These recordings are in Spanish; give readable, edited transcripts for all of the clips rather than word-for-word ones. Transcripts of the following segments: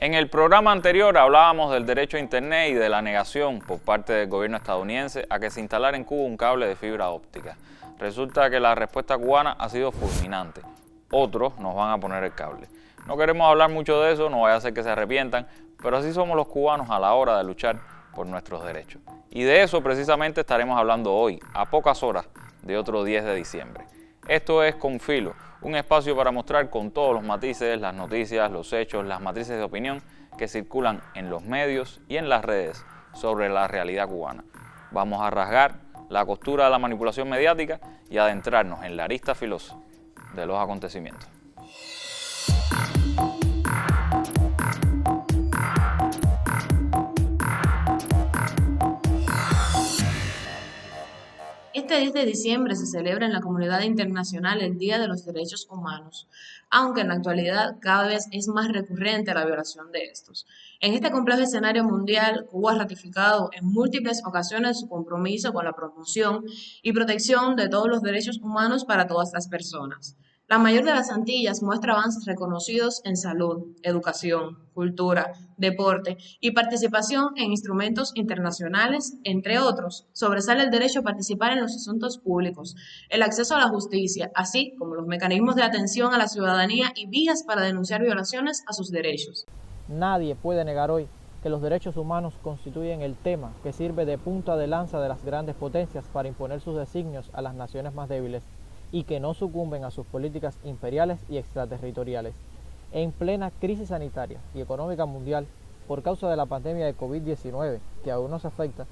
En el programa anterior hablábamos del derecho a Internet y de la negación por parte del gobierno estadounidense a que se instalara en Cuba un cable de fibra óptica. Resulta que la respuesta cubana ha sido fulminante. Otros nos van a poner el cable. No queremos hablar mucho de eso, no vaya a ser que se arrepientan, pero así somos los cubanos a la hora de luchar por nuestros derechos. Y de eso precisamente estaremos hablando hoy, a pocas horas de otro 10 de diciembre. Esto es Con Filo, un espacio para mostrar con todos los matices, las noticias, los hechos, las matrices de opinión que circulan en los medios y en las redes sobre la realidad cubana. Vamos a rasgar la costura de la manipulación mediática y adentrarnos en la arista filosa de los acontecimientos. Este 10 de diciembre se celebra en la comunidad internacional el Día de los Derechos Humanos, aunque en la actualidad cada vez es más recurrente la violación de estos. En este complejo escenario mundial, Cuba ha ratificado en múltiples ocasiones su compromiso con la promoción y protección de todos los derechos humanos para todas las personas. La mayor de las Antillas muestra avances reconocidos en salud, educación, cultura, deporte y participación en instrumentos internacionales, entre otros. Sobresale el derecho a participar en los asuntos públicos, el acceso a la justicia, así como los mecanismos de atención a la ciudadanía y vías para denunciar violaciones a sus derechos. Nadie puede negar hoy que los derechos humanos constituyen el tema que sirve de punta de lanza de las grandes potencias para imponer sus designios a las naciones más débiles y que no sucumben a sus políticas imperiales y extraterritoriales. En plena crisis sanitaria y económica mundial, por causa de la pandemia de COVID-19, que aún nos afecta,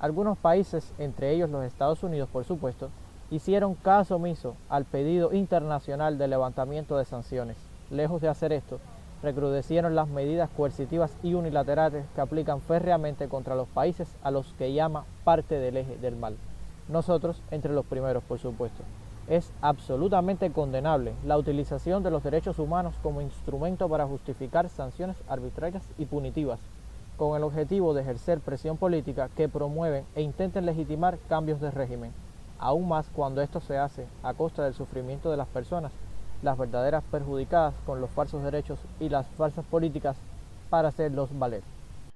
algunos países, entre ellos los Estados Unidos por supuesto, hicieron caso omiso al pedido internacional de levantamiento de sanciones. Lejos de hacer esto, recrudecieron las medidas coercitivas y unilaterales que aplican férreamente contra los países a los que llama parte del eje del mal. Nosotros, entre los primeros por supuesto. Es absolutamente condenable la utilización de los derechos humanos como instrumento para justificar sanciones arbitrarias y punitivas, con el objetivo de ejercer presión política que promueven e intenten legitimar cambios de régimen, aún más cuando esto se hace a costa del sufrimiento de las personas, las verdaderas perjudicadas con los falsos derechos y las falsas políticas para hacerlos valer.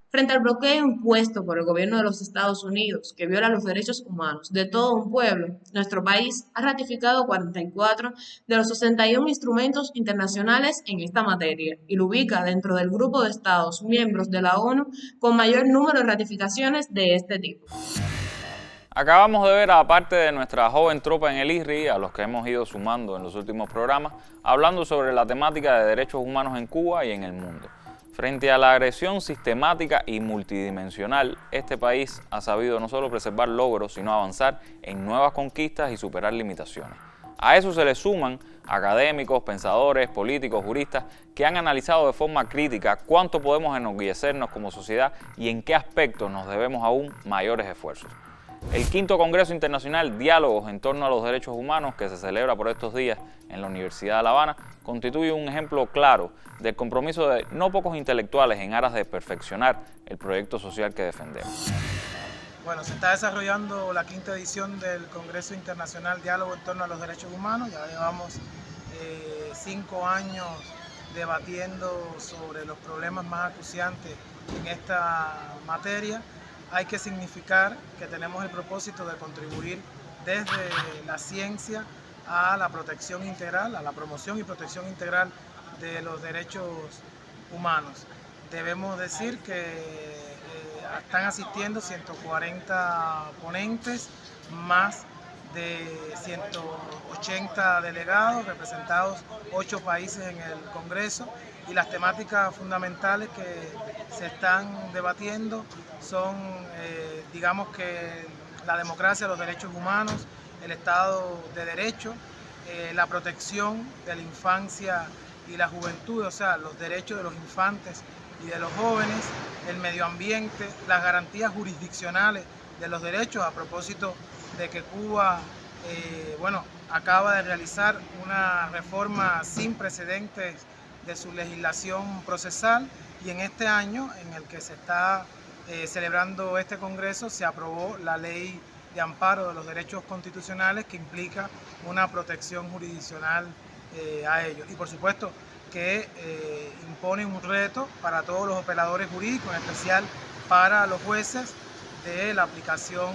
Frente al bloqueo impuesto por el gobierno de los Estados Unidos, que viola los derechos humanos de todo un pueblo, nuestro país ha ratificado 44 de los 61 instrumentos internacionales en esta materia y lo ubica dentro del grupo de Estados miembros de la ONU con mayor número de ratificaciones de este tipo. Acabamos de ver a parte de nuestra joven tropa en el IRRI, a los que hemos ido sumando en los últimos programas, hablando sobre la temática de derechos humanos en Cuba y en el mundo. Frente a la agresión sistemática y multidimensional, este país ha sabido no solo preservar logros, sino avanzar en nuevas conquistas y superar limitaciones. A eso se le suman académicos, pensadores, políticos, juristas que han analizado de forma crítica cuánto podemos enorgullecernos como sociedad y en qué aspectos nos debemos aún mayores esfuerzos. El quinto Congreso Internacional Diálogos en torno a los derechos humanos, que se celebra por estos días en la Universidad de La Habana, constituye un ejemplo claro del compromiso de no pocos intelectuales en aras de perfeccionar el proyecto social que defendemos. Bueno, se está desarrollando la quinta edición del Congreso Internacional Diálogo en torno a los derechos humanos. Ya llevamos 5 años debatiendo sobre los problemas más acuciantes en esta materia. Hay que significar que tenemos el propósito de contribuir desde la ciencia a la protección integral, a la promoción y protección integral de los derechos humanos. Debemos decir que están asistiendo 140 ponentes, más de 180 delegados, representados 8 países en el Congreso, y las temáticas fundamentales que se están debatiendo son, digamos que la democracia, los derechos humanos, el Estado de Derecho, la protección de la infancia y la juventud, o sea, los derechos de los infantes y de los jóvenes, el medio ambiente, las garantías jurisdiccionales de los derechos, a propósito de que Cuba acaba de realizar una reforma sin precedentes de su legislación procesal, y en este año en el que se está celebrando este Congreso se aprobó la Ley de Amparo de los Derechos Constitucionales, que implica una protección jurisdiccional a ellos. Y por supuesto que impone un reto para todos los operadores jurídicos, en especial para los jueces, de la aplicación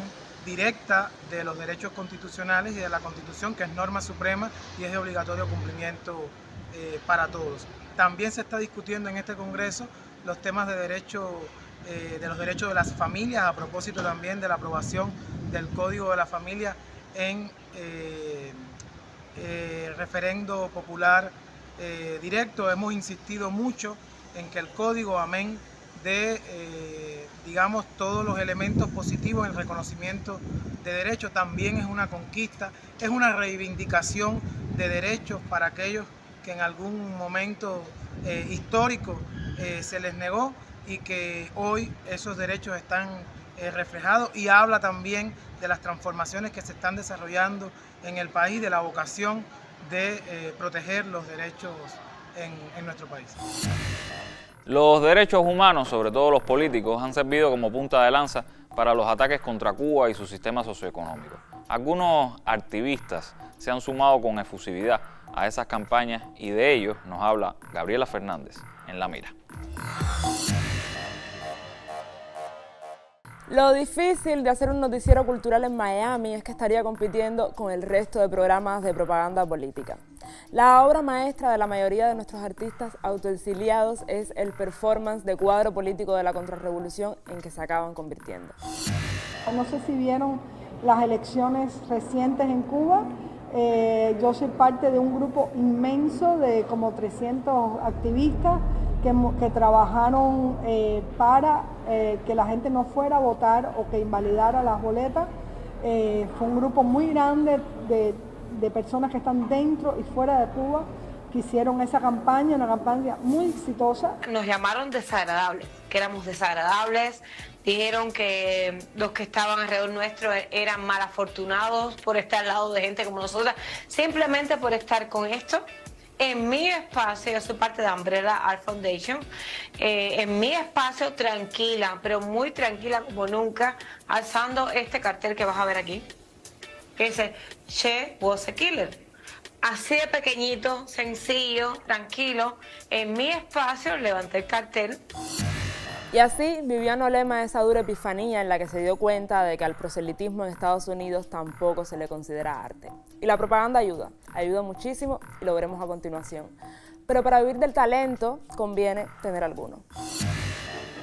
directa de los derechos constitucionales y de la Constitución, que es norma suprema y es de obligatorio cumplimiento para todos. También se está discutiendo en este Congreso los temas de los derechos de las familias, a propósito también de la aprobación del Código de la Familia en referendo popular directo. Hemos insistido mucho en que el Código, amén de, digamos, todos los elementos positivos en el reconocimiento de derechos, también es una conquista, es una reivindicación de derechos para aquellos que en algún momento histórico se les negó y que hoy esos derechos están reflejados, y habla también de las transformaciones que se están desarrollando en el país, de la vocación de proteger los derechos en nuestro país. Los derechos humanos, sobre todo los políticos, han servido como punta de lanza para los ataques contra Cuba y su sistema socioeconómico. Algunos activistas se han sumado con efusividad a esas campañas y de ellos nos habla Gabriela Fernández en La Mira. Lo difícil de hacer un noticiero cultural en Miami es que estaría compitiendo con el resto de programas de propaganda política. La obra maestra de la mayoría de nuestros artistas autoexiliados es el performance de cuadro político de la contrarrevolución en que se acaban convirtiendo. No sé si vieron las elecciones recientes en Cuba. Yo soy parte de un grupo inmenso de como 300 activistas que trabajaron para que la gente no fuera a votar o que invalidara las boletas. Fue un grupo muy grande de personas que están dentro y fuera de Cuba que hicieron esa campaña, una campaña muy exitosa. Nos llamaron desagradables, que éramos desagradables, dijeron que los que estaban alrededor nuestro eran mal afortunados por estar al lado de gente como nosotras, simplemente por estar con esto. En mi espacio, yo soy parte de Umbrella Art Foundation, en mi espacio tranquila, pero muy tranquila como nunca, alzando este cartel que vas a ver aquí, que dice She was a killer. Así de pequeñito, sencillo, tranquilo, en mi espacio levanté el cartel. Y así Viviano Lema esa dura epifanía en la que se dio cuenta de que al proselitismo en Estados Unidos tampoco se le considera arte. Y la propaganda ayuda muchísimo y lo veremos a continuación. Pero para vivir del talento conviene tener alguno.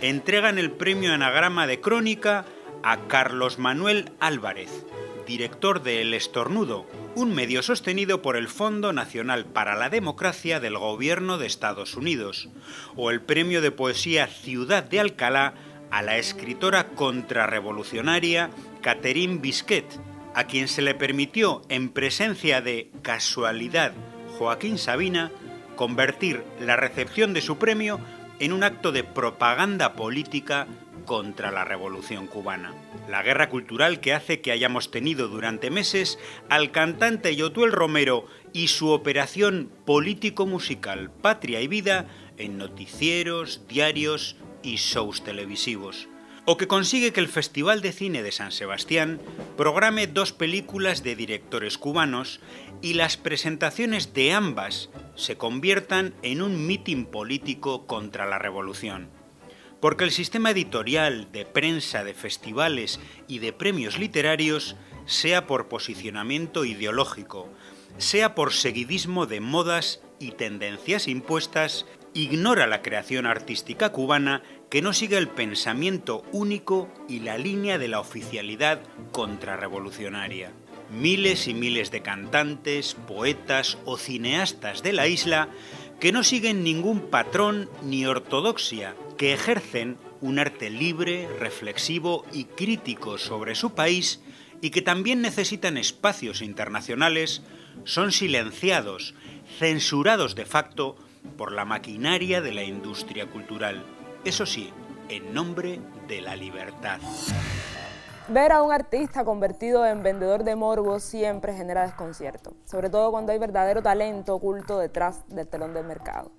Entregan el premio Anagrama de Crónica a Carlos Manuel Álvarez, director de El Estornudo, un medio sostenido por el Fondo Nacional para la Democracia del Gobierno de Estados Unidos, o el premio de poesía Ciudad de Alcalá a la escritora contrarrevolucionaria Catherine Bisquet, a quien se le permitió, en presencia de casualidad Joaquín Sabina, convertir la recepción de su premio en un acto de propaganda política contra la revolución cubana. La guerra cultural que hace que hayamos tenido durante meses al cantante Yotuel Romero y su operación político-musical Patria y Vida en noticieros, diarios y shows televisivos. O que consigue que el Festival de Cine de San Sebastián programe 2 películas de directores cubanos y las presentaciones de ambas se conviertan en un mitin político contra la revolución. Porque el sistema editorial, de prensa, de festivales y de premios literarios, sea por posicionamiento ideológico, sea por seguidismo de modas y tendencias impuestas, ignora la creación artística cubana que no sigue el pensamiento único y la línea de la oficialidad contrarrevolucionaria. Miles y miles de cantantes, poetas o cineastas de la isla que no siguen ningún patrón ni ortodoxia, que ejercen un arte libre, reflexivo y crítico sobre su país y que también necesitan espacios internacionales, son silenciados, censurados de facto por la maquinaria de la industria cultural. Eso sí, en nombre de la libertad. Ver a un artista convertido en vendedor de morbo siempre genera desconcierto, sobre todo cuando hay verdadero talento oculto detrás del telón del mercado.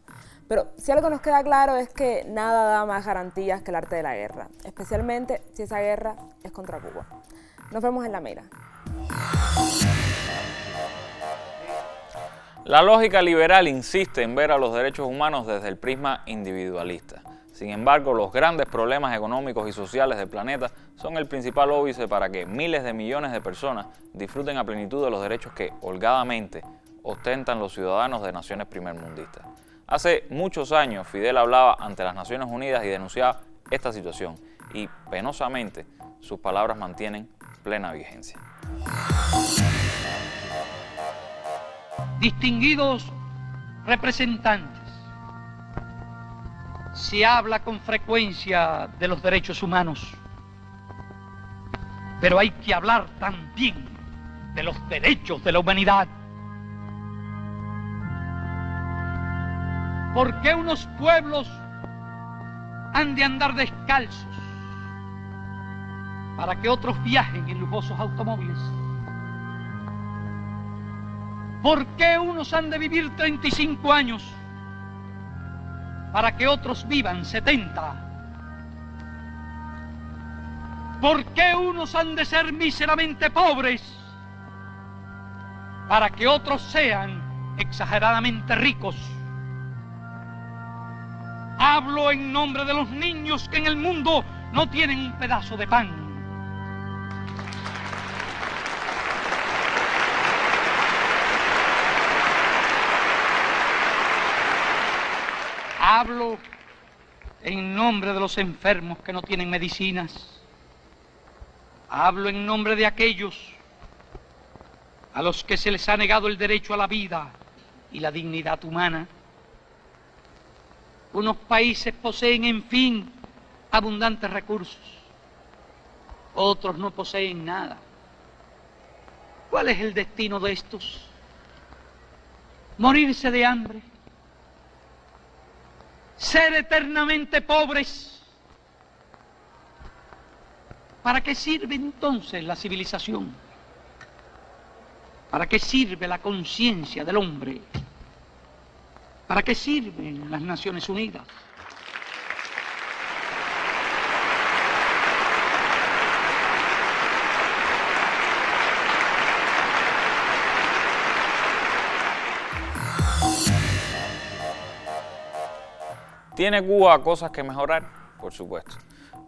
Pero si algo nos queda claro es que nada da más garantías que el arte de la guerra, especialmente si esa guerra es contra Cuba. Nos vemos en La Mira. La lógica liberal insiste en ver a los derechos humanos desde el prisma individualista. Sin embargo, los grandes problemas económicos y sociales del planeta son el principal óbice para que miles de millones de personas disfruten a plenitud de los derechos que, holgadamente, ostentan los ciudadanos de naciones primermundistas. Hace muchos años, Fidel hablaba ante las Naciones Unidas y denunciaba esta situación, y, penosamente, sus palabras mantienen plena vigencia. Distinguidos representantes, se habla con frecuencia de los derechos humanos, pero hay que hablar también de los derechos de la humanidad. ¿Por qué unos pueblos han de andar descalzos para que otros viajen en lujosos automóviles? ¿Por qué unos han de vivir 35 años para que otros vivan 70? ¿Por qué unos han de ser míseramente pobres para que otros sean exageradamente ricos? Hablo en nombre de los niños que en el mundo no tienen un pedazo de pan. Hablo en nombre de los enfermos que no tienen medicinas. Hablo en nombre de aquellos a los que se les ha negado el derecho a la vida y la dignidad humana. Unos países poseen, en fin, abundantes recursos. Otros no poseen nada. ¿Cuál es el destino de estos? ¿Morirse de hambre? ¿Ser eternamente pobres? ¿Para qué sirve entonces la civilización? ¿Para qué sirve la conciencia del hombre? ¿Para qué sirven las Naciones Unidas? ¿Tiene Cuba cosas que mejorar? Por supuesto.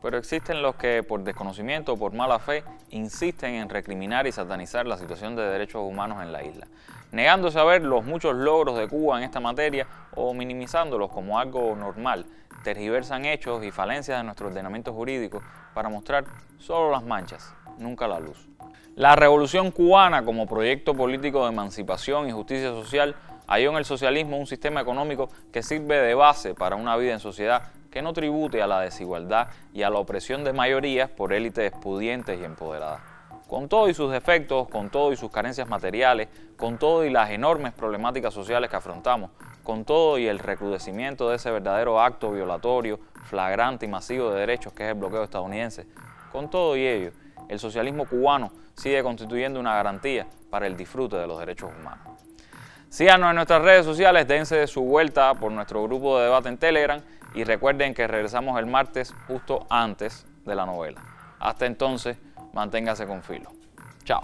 Pero existen los que, por desconocimiento o por mala fe, insisten en recriminar y satanizar la situación de derechos humanos en la isla, negándose a ver los muchos logros de Cuba en esta materia o minimizándolos como algo normal. Tergiversan hechos y falencias de nuestro ordenamiento jurídico para mostrar solo las manchas, nunca la luz. La Revolución Cubana, como proyecto político de emancipación y justicia social, halló en el socialismo un sistema económico que sirve de base para una vida en sociedad que no tribute a la desigualdad y a la opresión de mayorías por élites pudientes y empoderadas. Con todo y sus defectos, con todo y sus carencias materiales, con todo y las enormes problemáticas sociales que afrontamos, con todo y el recrudecimiento de ese verdadero acto violatorio, flagrante y masivo de derechos que es el bloqueo estadounidense, con todo y ello, el socialismo cubano sigue constituyendo una garantía para el disfrute de los derechos humanos. Síganos en nuestras redes sociales, dense su vuelta por nuestro grupo de debate en Telegram y recuerden que regresamos el martes justo antes de la novela. Hasta entonces, manténgase con filo. Chao.